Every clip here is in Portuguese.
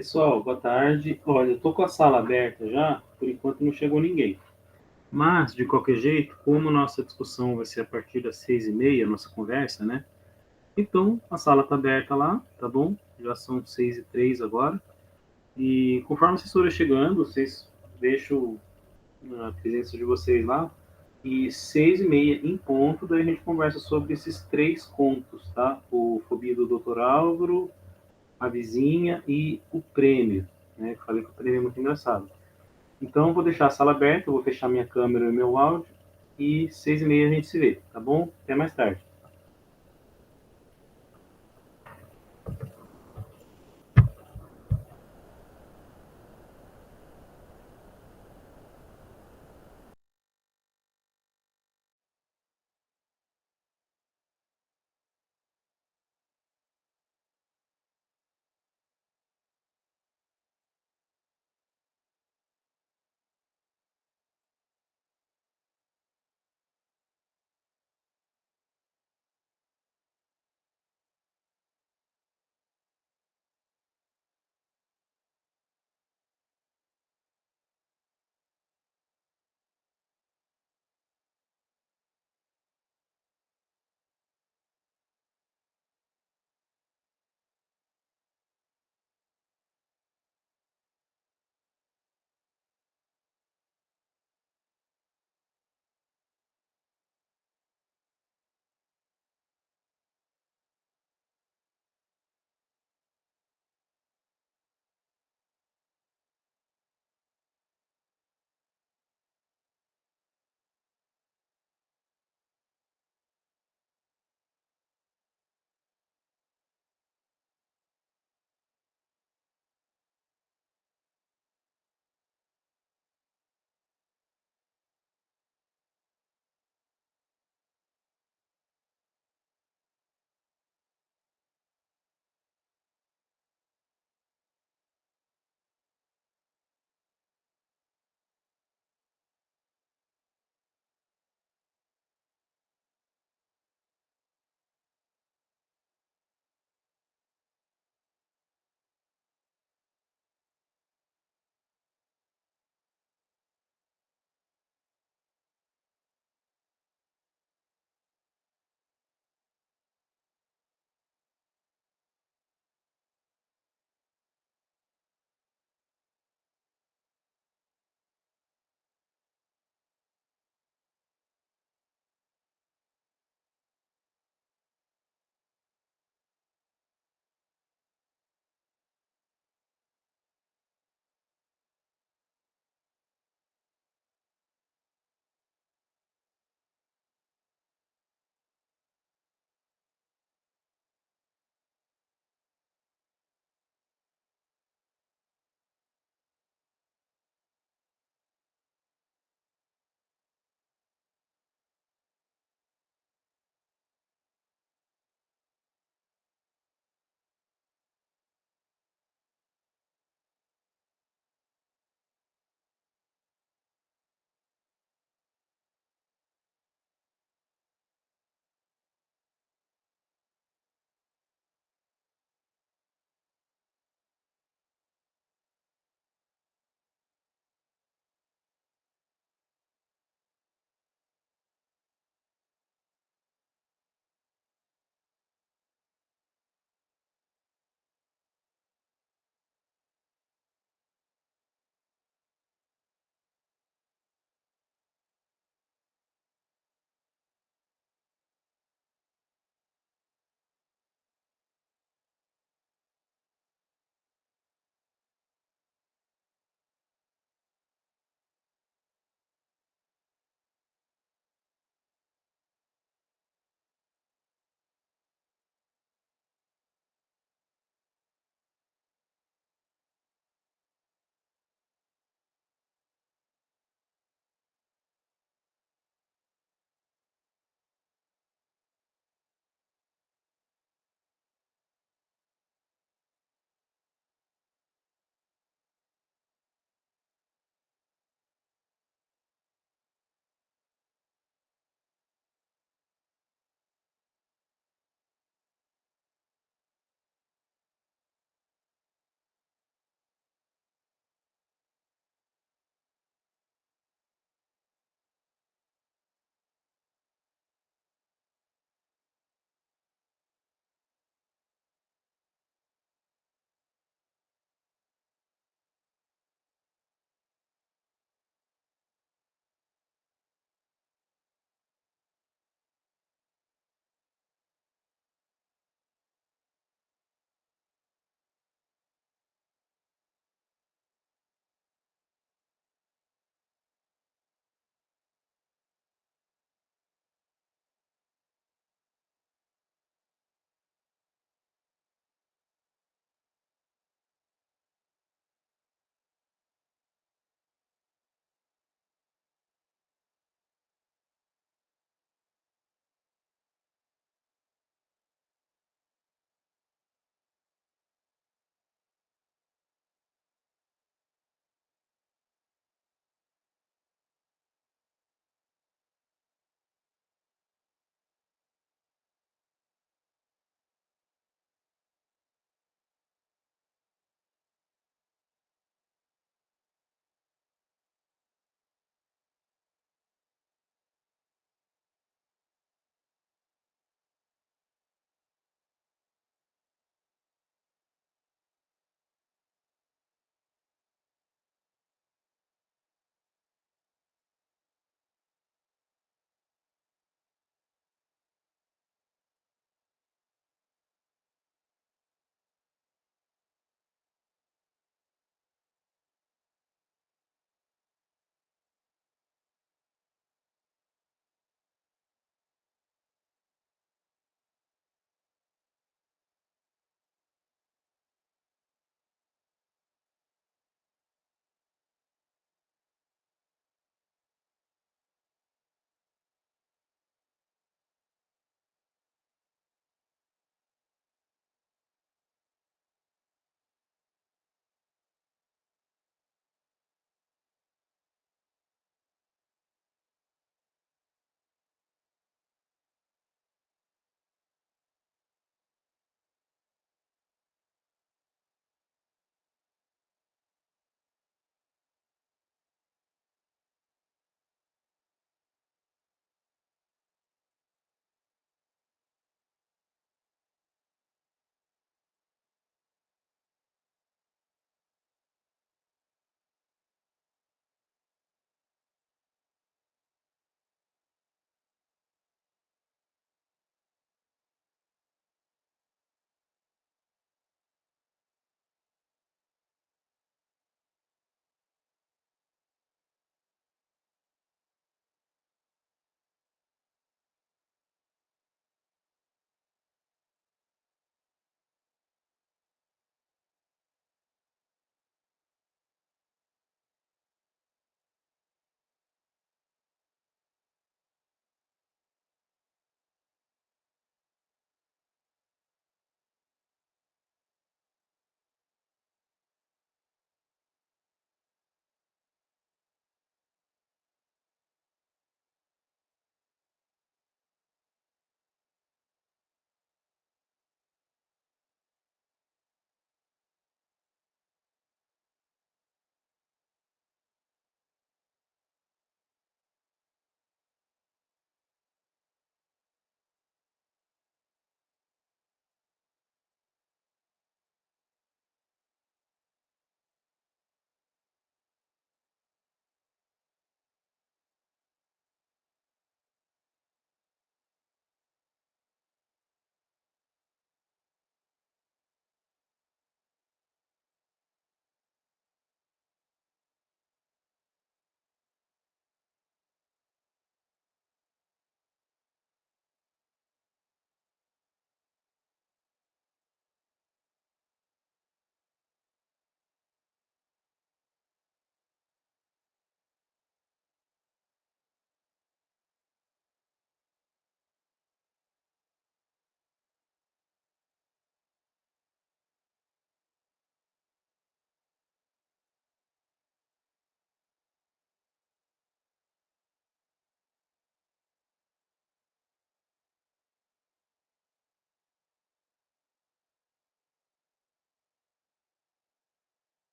Pessoal, boa tarde. Olha, eu tô com a sala aberta já, por enquanto não chegou ninguém. Mas, de qualquer jeito, como nossa discussão vai ser a partir das 6h30, nossa conversa, né? Então, a sala tá aberta lá, tá bom? Já são 6h03 agora. E conforme vocês forem chegando, vocês deixam a presença de vocês lá. E 6h30 em ponto, daí a gente conversa sobre esses três contos, tá? O Fobia do Dr. Álvaro, a Vizinha e o Prêmio, né? Eu falei que o prêmio é muito engraçado. Então, eu vou deixar a sala aberta, eu vou fechar minha câmera e meu áudio, e 6h30 a gente se vê, tá bom? Até mais tarde.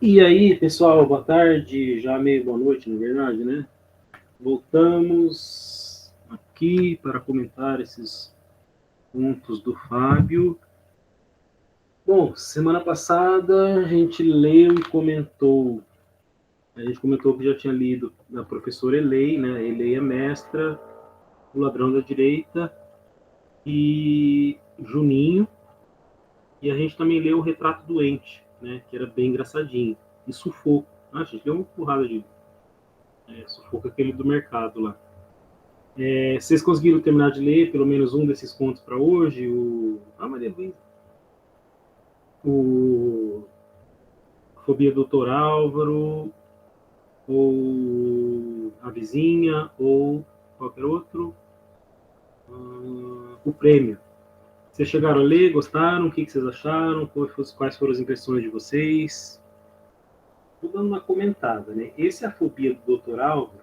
E aí, pessoal, boa tarde, já meio boa noite, na verdade, né? Voltamos aqui para comentar esses pontos do Fábio. Bom, semana passada a gente leu e comentou. A gente comentou que já tinha lido da professora Elei, né? Elei é mestra, O Ladrão da Direita e Juninho. E a gente também leu O Retrato Doente, né? Que era bem engraçadinho. E Sufoco. Ah, a gente leu uma porrada de Sufoco, aquele do mercado lá. Vocês conseguiram terminar de ler pelo menos um desses contos para hoje? Maria Luísa. O Fobia do Dr. Álvaro, ou A Vizinha, ou qualquer outro. O Prêmio. Vocês chegaram a ler, gostaram? O que vocês acharam? Quais foram as impressões de vocês? Estou dando uma comentada, né? Esse A Fobia do Dr. Álvaro,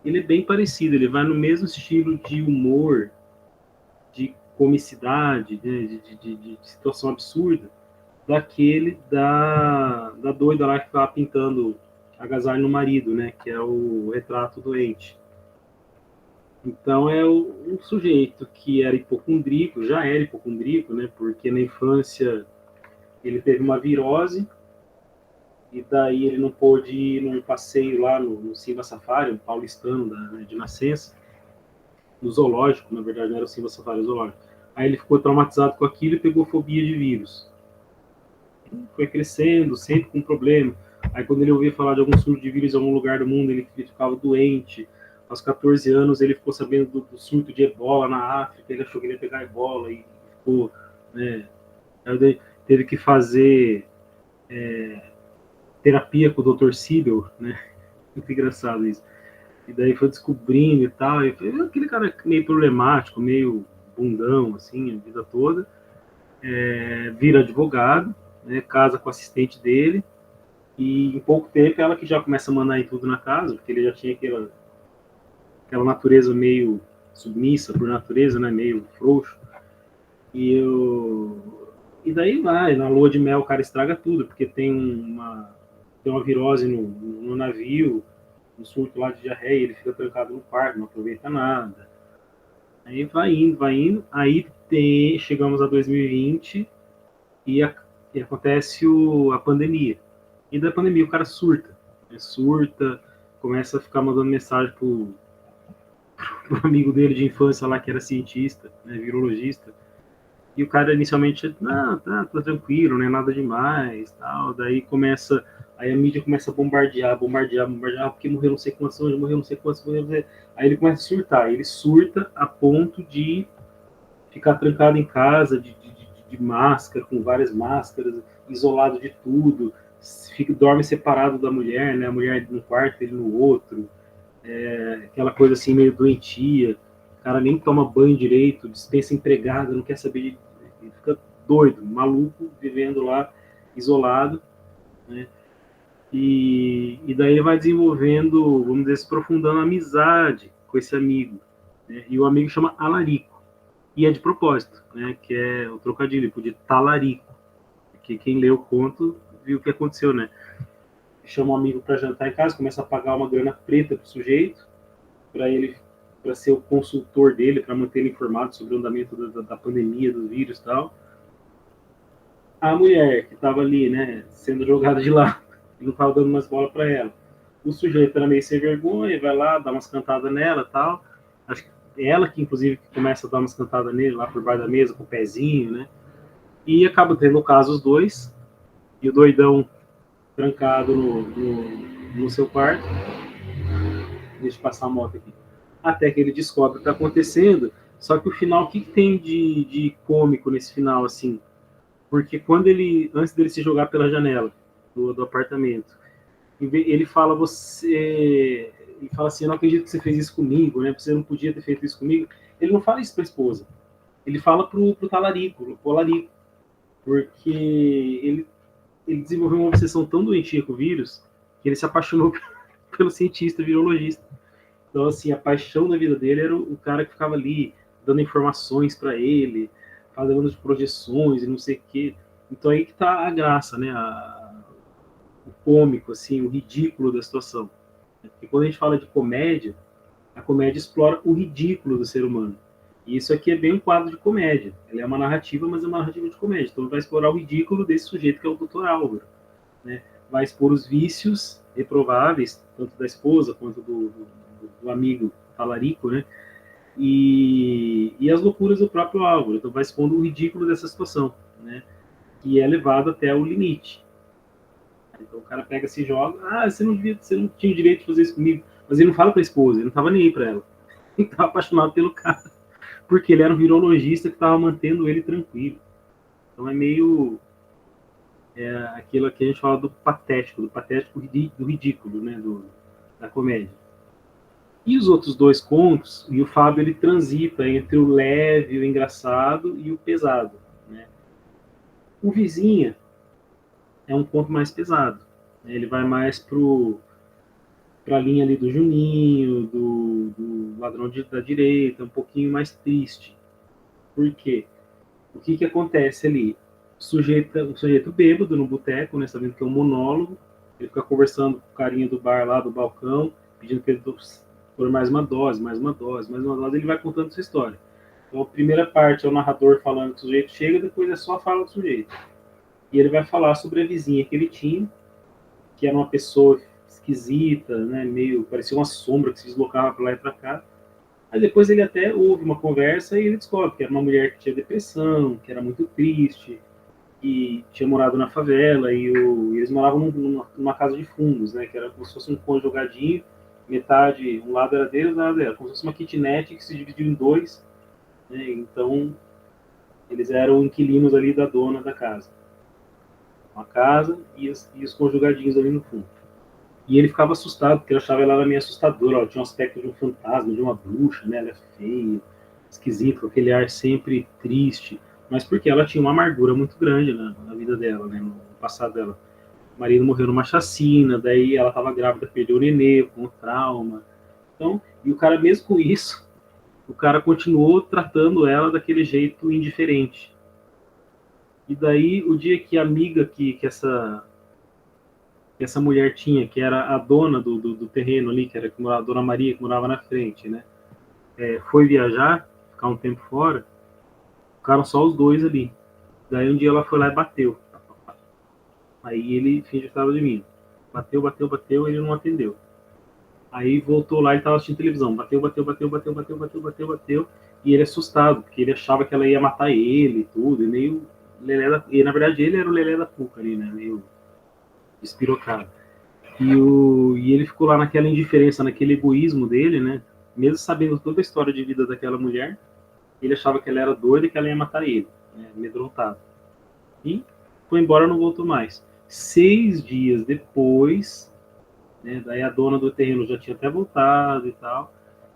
ele é bem parecido, ele vai no mesmo estilo de humor, de comicidade, né? de situação absurda, daquele da doida lá que estava pintando agasalho no marido, né? Que é o Retrato Doente. Então é um sujeito que era hipocondríaco, já era hipocondríaco, né? Porque na infância ele teve uma virose e daí ele não pôde ir num passeio lá no Simba Safari, um paulistano de nascença, no zoológico, na verdade não era o Simba Safari, o zoológico. Aí ele ficou traumatizado com aquilo e pegou fobia de vírus. Foi crescendo, sempre com problema. Aí quando ele ouvia falar de algum surto de vírus em algum lugar do mundo, ele ficava doente. Aos 14 anos ele ficou sabendo do surto de ebola na África, ele achou que ele ia pegar ebola e ficou, né, teve que fazer terapia com o Dr. Sibyl, né? Muito engraçado isso. E daí foi descobrindo e tal. E foi aquele cara meio problemático, meio bundão, assim, a vida toda. Vira advogado, né? Casa com o assistente dele. E em pouco tempo ela que já começa a mandar em tudo na casa, porque ele já tinha aquela natureza meio submissa por natureza, né? Meio frouxo. E daí vai, na lua de mel o cara estraga tudo, porque tem uma virose no navio, um surto lá de diarreia, ele fica trancado no quarto, não aproveita nada. Aí vai indo, aí chegamos a 2020 e acontece a pandemia. E da pandemia o cara surta, né? Surta, começa a ficar mandando mensagem pro amigo dele de infância lá que era cientista, né, virologista. E o cara inicialmente, não, tá tranquilo, não é nada demais, tal. Aí a mídia começa a bombardear, porque morreu não sei quantos, morreu não sei quantos, morreu não sei. Aí ele começa a surtar, ele surta a ponto de ficar trancado em casa, de máscara, com várias máscaras, isolado de tudo, dorme separado da mulher, né? A mulher num quarto, ele no outro, aquela coisa assim meio doentia, o cara nem toma banho direito, dispensa empregada, não quer saber de. Ele fica doido, maluco, vivendo lá, isolado, né? E daí ele vai desenvolvendo, vamos dizer, se aprofundando a amizade com esse amigo, né? E o amigo chama Alarico, e é de propósito, né? Que é o trocadilho de talarico, porque quem lê o conto viu o que aconteceu, né? Chama um amigo para jantar em casa, começa a pagar uma grana preta pro sujeito, para ele, para ser o consultor dele, para manter ele informado sobre o andamento da pandemia, do vírus e tal. A mulher que estava ali, né, sendo jogada de lado, e não estava dando mais bola para ela. O sujeito era meio sem vergonha, vai lá, dá umas cantadas nela e tal. Acho que é ela que, inclusive, começa a dar umas cantadas nele lá por baixo da mesa, com o pezinho, né? E acaba tendo o caso os dois, e o doidão trancado no seu quarto. Deixa eu passar a moto aqui. Até que ele descobre o que está acontecendo. Só que o final, o que tem de cômico nesse final, assim? Porque antes dele se jogar pela janela do apartamento, ele fala, ele fala assim, eu não acredito que você fez isso comigo, né? Você não podia ter feito isso comigo. Ele não fala isso para a esposa. Ele fala pro talarico, pro polarico, porque ele desenvolveu uma obsessão tão doentia com o vírus que ele se apaixonou pelo cientista virologista. Então, assim, a paixão da vida dele era o cara que ficava ali dando informações para ele, fazendo projeções e não sei o quê. Então aí que tá a graça, né? cômico, assim, o ridículo da situação. Porque quando a gente fala de comédia, a comédia explora o ridículo do ser humano. E isso aqui é bem um quadro de comédia. Ela é uma narrativa, mas é uma narrativa de comédia. Então vai explorar o ridículo desse sujeito que é o Dr. Álvaro, né? Vai expor os vícios reprováveis, tanto da esposa quanto do amigo talarico, né? E as loucuras do próprio Álvaro. Então vai expondo o ridículo dessa situação, né? Que é levado até o limite. Então o cara pega, se joga, você não tinha o direito de fazer isso comigo. Mas ele não fala para a esposa, ele não estava nem aí para ela. Ele estava apaixonado pelo cara, porque ele era um virologista que estava mantendo ele tranquilo. Então é meio aquilo que a gente fala do patético do ridículo, né, da comédia. E os outros dois contos, e o Fábio ele transita entre o leve, o engraçado e o pesado, né? O Vizinha é um conto mais pesado, né? Ele vai mais para a linha ali do Juninho, do ladrão da direita, um pouquinho mais triste. Por quê? O que acontece ali? O sujeito bêbado no boteco, né, sabendo que é um monólogo, ele fica conversando com o carinha do bar lá, do balcão, pedindo para ele por mais uma dose, mais uma dose, mais uma dose, ele vai contando sua história. Então a primeira parte é o narrador falando que o sujeito chega, depois é só a fala do sujeito. E ele vai falar sobre a vizinha que ele tinha, que era uma pessoa esquisita, né, meio, parecia uma sombra que se deslocava para lá e para cá. Aí depois ele até ouve uma conversa e ele descobre que era uma mulher que tinha depressão, que era muito triste, e tinha morado na favela, e eles moravam numa casa de fundos, né, que era como se fosse um conjugadinho, metade, um lado era dele, outro lado dela, como se fosse uma kitnet que se dividiu em dois, né, então eles eram inquilinos ali da dona da casa. Uma casa e os conjugadinhos ali no fundo. E ele ficava assustado, porque ele achava ela meio assustadora. Ela tinha um aspecto de um fantasma, de uma bruxa, né? Ela é feia, esquisita, com aquele ar sempre triste. Mas porque ela tinha uma amargura muito grande na vida dela, né? No passado dela. O marido morreu numa chacina, daí ela estava grávida, perdeu o nenê, com trauma. Então, e o cara, mesmo com isso, o cara continuou tratando ela daquele jeito indiferente. E daí, o dia que a amiga que essa mulher tinha, que era a dona do terreno ali, que era a Dona Maria, que morava na frente, né? Foi viajar, ficar um tempo fora, ficaram só os dois ali. Daí um dia ela foi lá e bateu. Aí ele fingiu que estava dormindo. Bateu, bateu, bateu, ele não atendeu. Aí voltou lá e estava assistindo televisão. Bateu, bateu, bateu, bateu, bateu, bateu, bateu, bateu. E ele assustado, porque ele achava que ela ia matar ele e tudo. E meio lelé da... E na verdade ele era o lelé da cuca ali, né? Meio despirocado. E ele ficou lá naquela indiferença, naquele egoísmo dele, né? Mesmo sabendo toda a história de vida daquela mulher, ele achava que ela era doida e que ela ia matar ele, né? Amedrontado. E foi embora, não voltou mais. 6 dias depois, né, daí a dona do terreno já tinha até voltado e tal,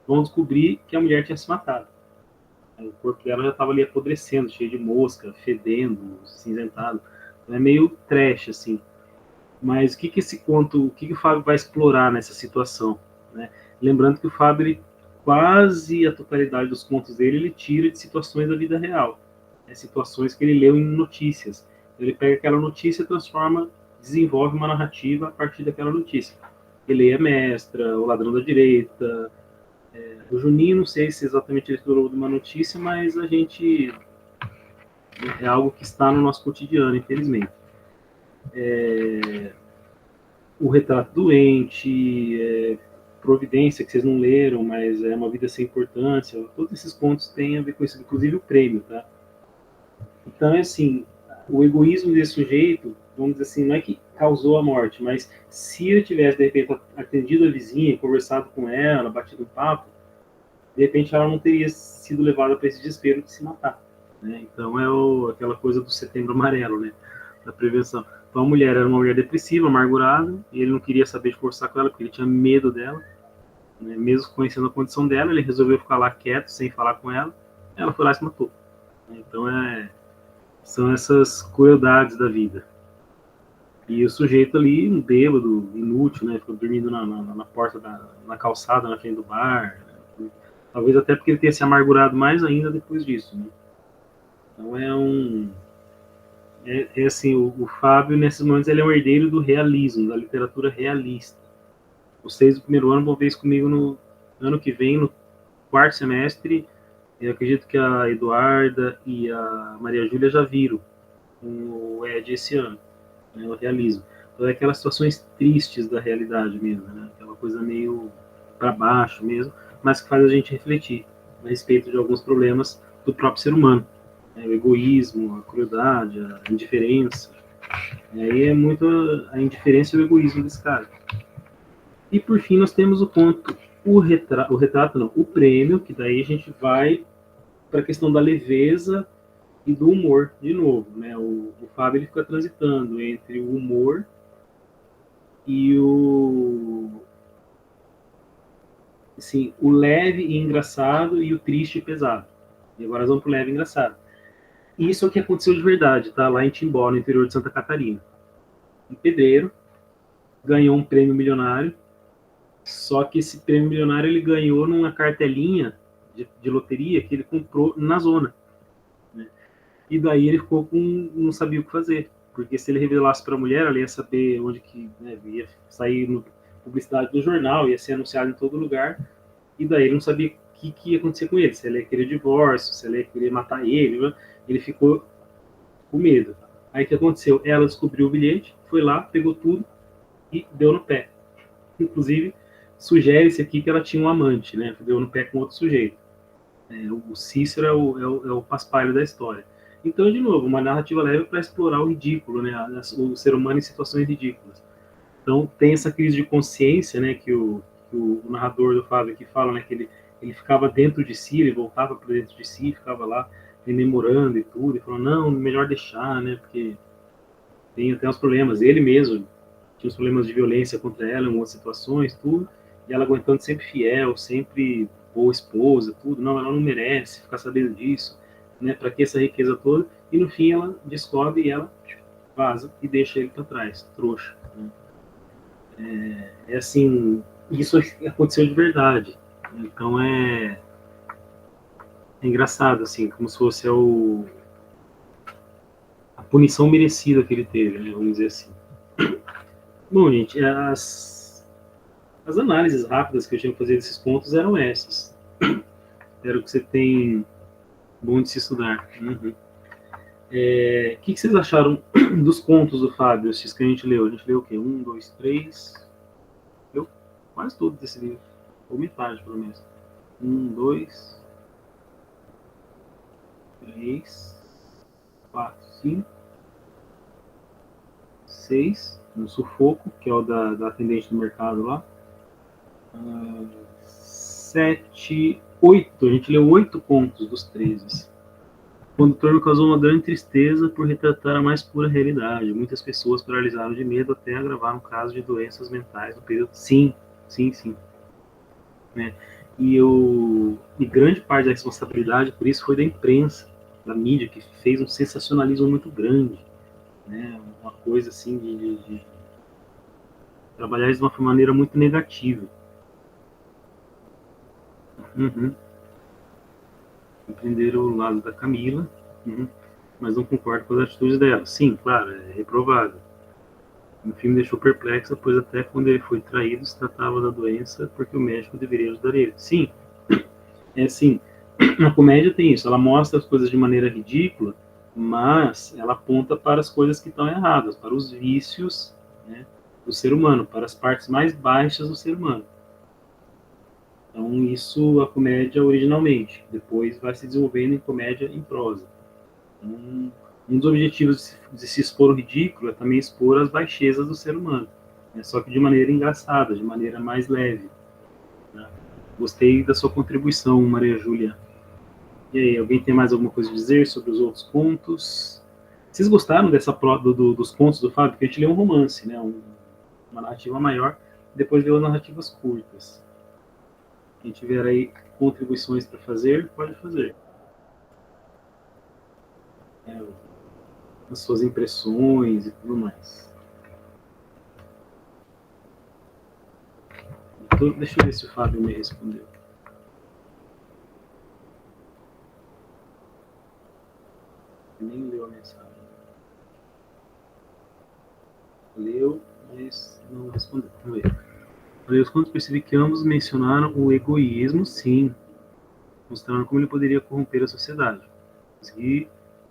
vão descobrir que a mulher tinha se matado. O corpo dela já estava ali apodrecendo, cheio de mosca, fedendo, cinzentado. É meio trash, assim. Mas o que o Fábio vai explorar nessa situação, né? Lembrando que o Fábio, ele, quase a totalidade dos contos dele, ele tira de situações da vida real, né? Situações que ele leu em notícias. Ele pega aquela notícia e transforma, desenvolve uma narrativa a partir daquela notícia. Ele é Mestra, O Ladrão da Direita, o Juninho, não sei se exatamente ele falou de uma notícia, mas a gente é algo que está no nosso cotidiano, infelizmente. O Retrato Doente, Providência, que vocês não leram, mas é Uma Vida Sem Importância. Todos esses contos têm a ver com isso, inclusive o prêmio, tá? Então, é assim, o egoísmo desse sujeito, vamos dizer assim, não é que causou a morte, mas se ele tivesse, de repente, atendido a vizinha, conversado com ela, batido um papo, de repente ela não teria sido levada para esse desespero de se matar, né? Então, aquela coisa do Setembro Amarelo, né? Da prevenção. Então a mulher era uma mulher depressiva, amargurada, e ele não queria saber de conversar com ela porque ele tinha medo dela, né? Mesmo conhecendo a condição dela, ele resolveu ficar lá quieto, sem falar com ela. Ela foi lá e se matou. Então são essas crueldades da vida. E o sujeito ali, um bêbado, inútil, né? Ficou dormindo na porta, na calçada, na frente do bar. Né? Talvez até porque ele tenha se amargurado mais ainda depois disso, né? Então É assim, o Fábio, nesses momentos, ele é um herdeiro do realismo, da literatura realista. Vocês do primeiro ano vão ver isso comigo no ano que vem, no quarto semestre. Eu acredito que a Eduarda e a Maria Júlia já viram o Ed esse ano, né, o realismo. Então, é aquelas situações tristes da realidade mesmo, né? Aquela coisa meio para baixo mesmo, mas que faz a gente refletir a respeito de alguns problemas do próprio ser humano, né? O egoísmo, a crueldade, a indiferença. E aí é muito a indiferença e o egoísmo desse cara. E por fim nós temos o conto, o retrato não, o prêmio, que daí a gente vai para a questão da leveza e do humor, de novo, né? O Fábio ele fica transitando entre o humor e assim, o leve e engraçado e o triste e pesado. E agora nós vamos pro leve e engraçado. Isso é o que aconteceu de verdade, tá? Lá em Timbó, no interior de Santa Catarina. Um pedreiro ganhou um prêmio milionário, só que esse prêmio milionário ele ganhou numa cartelinha de loteria que ele comprou na zona. Né? E daí ele ficou com, não sabia o que fazer, porque se ele revelasse para a mulher, ela ia saber onde que, né, ia sair no, publicidade do jornal, ia ser anunciado em todo lugar, e daí ele não sabia o que ia acontecer com ele, se ele ia querer divórcio, se ele ia querer matar ele, né? Ele ficou com medo. Aí o que aconteceu? Ela descobriu o bilhete, foi lá, pegou tudo e deu no pé. Inclusive, sugere-se aqui que ela tinha um amante, né? Deu no pé com outro sujeito. O Cícero é o paspalho da história. Então, de novo, uma narrativa leve para explorar o ridículo, né? O ser humano em situações ridículas. Então, tem essa crise de consciência, né? Que o narrador do Fábio aqui fala, né? Que ele ficava dentro de si, ele voltava para dentro de si, ficava lá rememorando e tudo, e falou, não, melhor deixar, né? Porque tem até os problemas. Ele mesmo tinha os problemas de violência contra ela em algumas situações, tudo, e ela aguentando sempre fiel, sempre boa esposa, tudo. Não, ela não merece ficar sabendo disso, né? Para que essa riqueza toda? E no fim ela descobre e ela vaza e deixa ele para trás, trouxa. Né? É assim, isso aconteceu de verdade. Então é engraçado, assim, como se fosse a punição merecida que ele teve, né? Vamos dizer assim. Bom, gente, as análises rápidas que eu tinha que fazer desses pontos eram essas. Espero que você tenha bom de se estudar. Uhum. O que vocês acharam dos contos do Fábio, esses que a gente leu? A gente leu o quê? Um, dois, três. Leu quase tudo desse livro. Ou metade, pelo menos. Um, dois, três, quatro, cinco, seis. Um sufoco, que é o da atendente do mercado lá. Sete, oito. A gente leu 8 contos dos 13. O condutor me causou uma grande tristeza por retratar a mais pura realidade. Muitas pessoas paralisaram de medo até agravaram casos de doenças mentais no período. Sim, sim, sim. Né? E grande parte da responsabilidade por isso foi da imprensa, da mídia, que fez um sensacionalismo muito grande. Né? Uma coisa assim de trabalhar isso de uma maneira muito negativa. Uhum. Entender o lado da Camila, uhum, mas não concordo com as atitudes dela. Sim, claro, é reprovável. O filme me deixou perplexo, pois até quando ele foi traído se tratava da doença porque o médico deveria ajudar ele. Sim, é assim, a comédia tem isso, ela mostra as coisas de maneira ridícula, mas ela aponta para as coisas que estão erradas, para os vícios, né, do ser humano, para as partes mais baixas do ser humano. Então, isso a comédia originalmente. Depois vai se desenvolvendo em comédia em prosa. Então, um dos objetivos de se expor o ridículo é também expor as baixezas do ser humano. Né? Só que de maneira engraçada, de maneira mais leve. Né? Gostei da sua contribuição, Maria Júlia. E aí, alguém tem mais alguma coisa a dizer sobre os outros contos? Vocês gostaram dessa dos contos do Fábio? Porque a gente leu um romance, né? Uma narrativa maior, depois leu narrativas curtas. Quem tiver aí contribuições para fazer, pode fazer. É, as suas impressões e tudo mais. Então, deixa eu ver se o Fábio me respondeu. Nem leu a mensagem. Leu, mas não respondeu. Vamos ver. Olhei os contos, percebi que ambos mencionaram o egoísmo, sim, mostrando como ele poderia corromper a sociedade. Consegui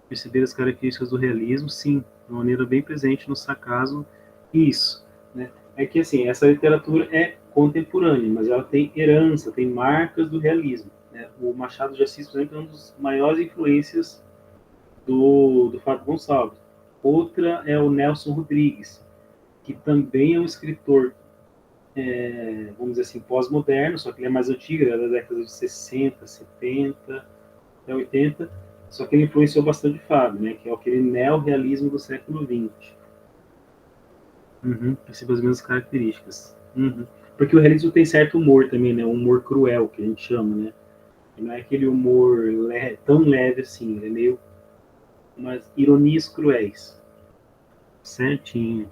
perceber as características do realismo, sim, de uma maneira bem presente no sarcasmo e isso, né? É que assim, essa literatura é contemporânea, mas ela tem herança, tem marcas do realismo, né? O Machado de Assis, por exemplo, é uma das maiores influências do Fábio Gonçalves. Outra é o Nelson Rodrigues, que também é um escritor, vamos dizer assim, pós-moderno, só que ele é mais antigo, ele é da década de 60, 70, até 80, só que ele influenciou bastante o Fábio, né, que é aquele neorrealismo do século XX. Uhum, percebe as mesmas características. Uhum. Porque o realismo tem certo humor também, né, um humor cruel, que a gente chama, né, e não é aquele humor tão leve assim, ele é meio umas ironias cruéis. Certinho.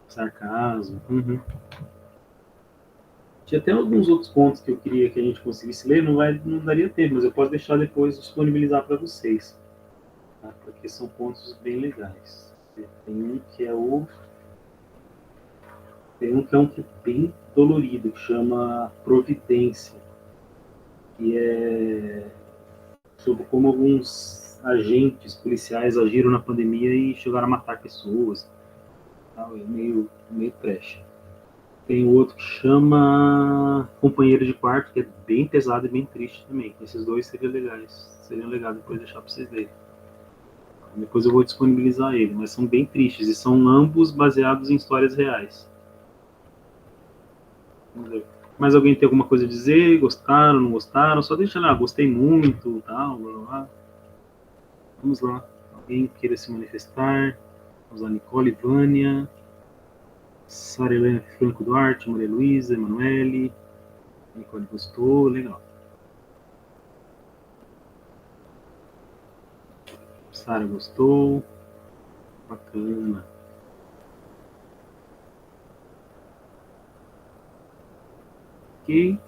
Sarcasmo. Uhum. Tinha até alguns outros pontos que eu queria que a gente conseguisse ler, não daria tempo, mas eu posso deixar depois disponibilizar para vocês, tá? Porque são pontos bem legais. Tem um que é que é bem dolorido, que chama Providência, que é sobre como alguns agentes policiais agiram na pandemia e chegaram a matar pessoas. Tal, é meio trash. Tem outro que chama Companheiro de Quarto, que é bem pesado e bem triste também. Esses dois seriam legais. Seriam legais depois deixar pra vocês verem. Depois eu vou disponibilizar ele, mas são bem tristes e são ambos baseados em histórias reais. Vamos ver. Mais alguém tem alguma coisa a dizer? Gostaram, não gostaram? Só deixa lá, gostei muito, tal, blá, blá, blá. Vamos lá. Alguém queira se manifestar? Vamos lá, Nicole, Vânia, Sara Helena Franco Duarte, Maria Luísa, Emanuele. Nicole gostou, legal. Sara gostou, bacana. Ok.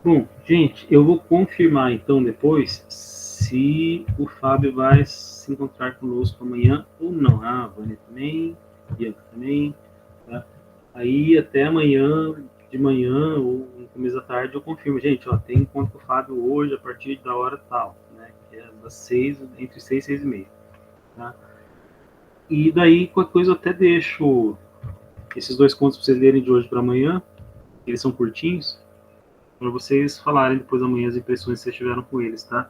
Bom, gente, eu vou confirmar então depois se o Fábio vai se encontrar conosco amanhã ou não. Ah, a Vânia também, Bianca também. Tá? Aí até amanhã de manhã ou no começo da tarde eu confirmo. Gente, ó, tem encontro com o Fábio hoje a partir da hora tal, né? Que é das 6, entre 6 e 6 e meia. Tá? E daí, qualquer coisa, eu até deixo esses dois contos para vocês lerem de hoje para amanhã. Eles são curtinhos, para vocês falarem depois amanhã as impressões que vocês tiveram com eles, tá?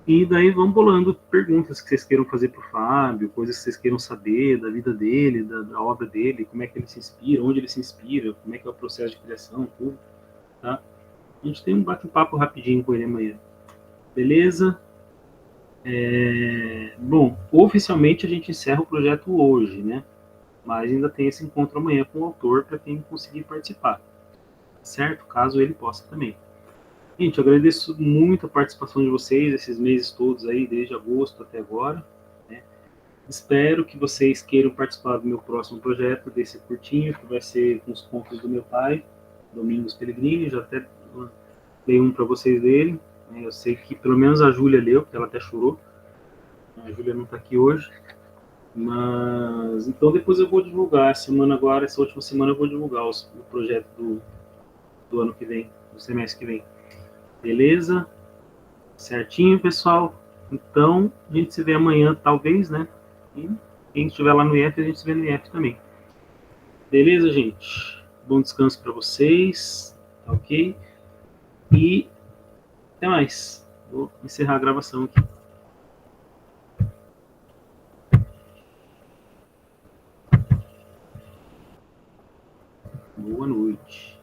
E daí vão bolando perguntas que vocês queiram fazer pro Fábio, coisas que vocês queiram saber da vida dele, da obra dele, como é que ele se inspira, onde ele se inspira, como é que é o processo de criação, tudo, tá? A gente tem um bate-papo rapidinho com ele amanhã. Beleza? Bom, oficialmente a gente encerra o projeto hoje, né? Mas ainda tem esse encontro amanhã com o autor para quem conseguir participar, certo? Caso ele possa também. Gente, eu agradeço muito a participação de vocês esses meses todos aí, desde agosto até agora, né? Espero que vocês queiram participar do meu próximo projeto, desse curtinho, que vai ser com os contos do meu pai, Domingos Pellegrini. Já até dei um para vocês dele, né? Eu sei que pelo menos a Júlia leu, porque ela até chorou. A Júlia não está aqui hoje. Mas então depois eu vou divulgar. Semana agora, essa última semana eu vou divulgar o projeto do ano que vem, do semestre que vem. Beleza? Certinho, pessoal? Então, a gente se vê amanhã, talvez, né? E quem estiver lá no IF, a gente se vê no IF também. Beleza, gente? Bom descanso para vocês, tá ok? E até mais. Vou encerrar a gravação aqui. Boa noite.